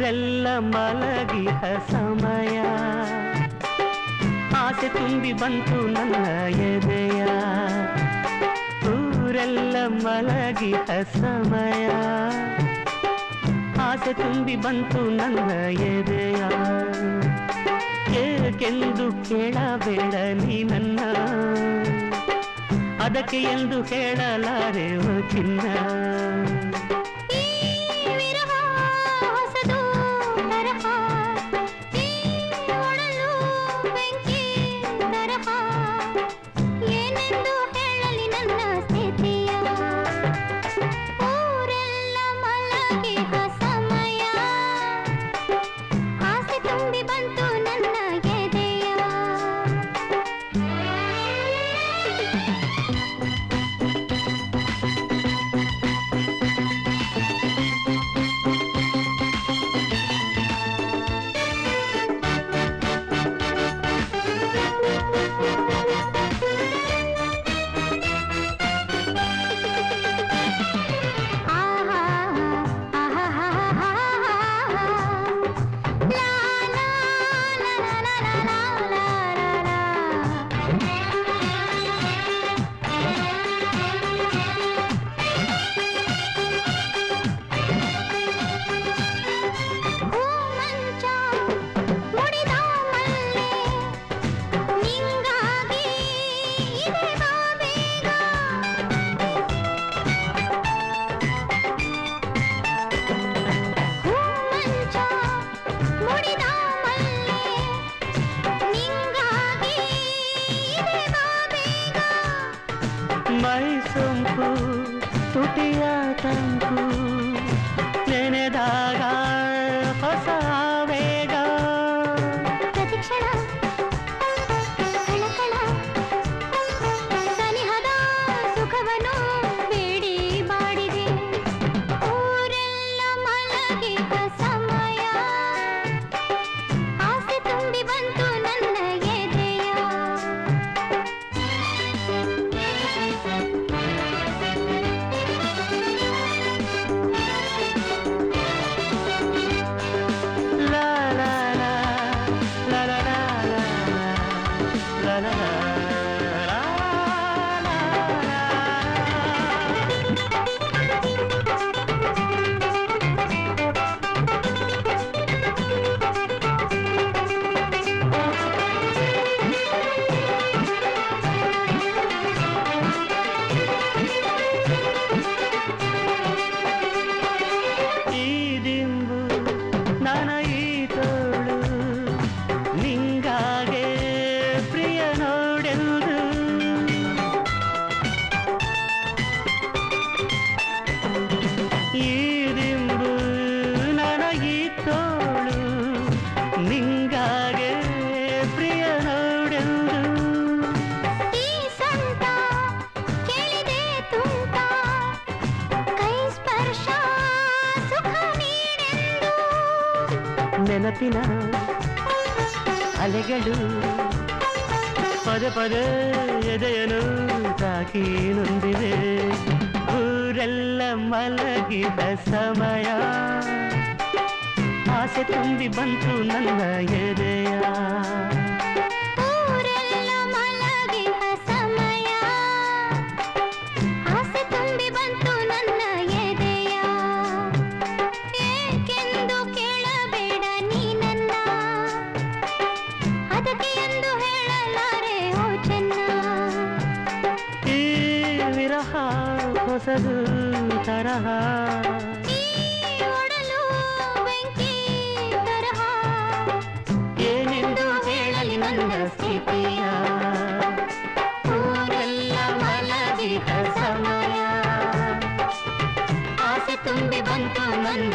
ಊರೆಲ್ಲ ಮಲಗಿಹ ಸಮಯ ಆಸೆ ತುಂಬಿ ಬಂತು ನನ್ನ ಎದೆಯ ಊರೆಲ್ಲ ಮಲಗಿಹ ಸಮಯ ಆಸೆ ತುಂಬಿ ಬಂತು ನನ್ನ ಎದೆಯ ಏಕೆಂದು ಕೇಳಬೇಡ ನೀ ನನ್ನ ಅದಕ್ಕೆ ಎಂದು ಹೇಳಲಾರೆ ಓ ಚಿನ್ನ ಮೈ ಸೊಂಪು ತುಟಿಯ ತಂಪು ನೆನೆದಾಗ ಹೊಸ ವೇಗ ಪ್ರತಿಕ್ಷಣ ಕಣಕಣ ಸನಿಹದ ಸುಖವನ್ನು ಬೇಡಿ ಮಾಡಿದೆ ಊರೆಲ್ಲ ಮಲಗಿದ ಸಮಯ ಆಸೆ ತುಂಬಿ ಬಂತು ನನ್ನ ಎದೆಯ ನೆನಪಿನ ಅಲೆಗಳು ಪದೇ ಪದೇ ಎದೆಯನು ತಾಕಿ ನೊಂದಿವೆ ಊರೆಲ್ಲ ಮಲಗಿದ ಸಮಯ ಆಸೆ ತುಂಬಿ ಬಂತು ನನ್ನ ಎದೆಯ ಹೊಸದು ತರಹ ಏನೆಂದು ಹೇಳಲಿ ನನ್ನ ಸ್ಥಿತಿಯ ಊರೆಲ್ಲ ಮಲಗಿದ ಸಮಯ ಆಸೆ ತುಂಬಿ ಬಂತು ನನ್ನ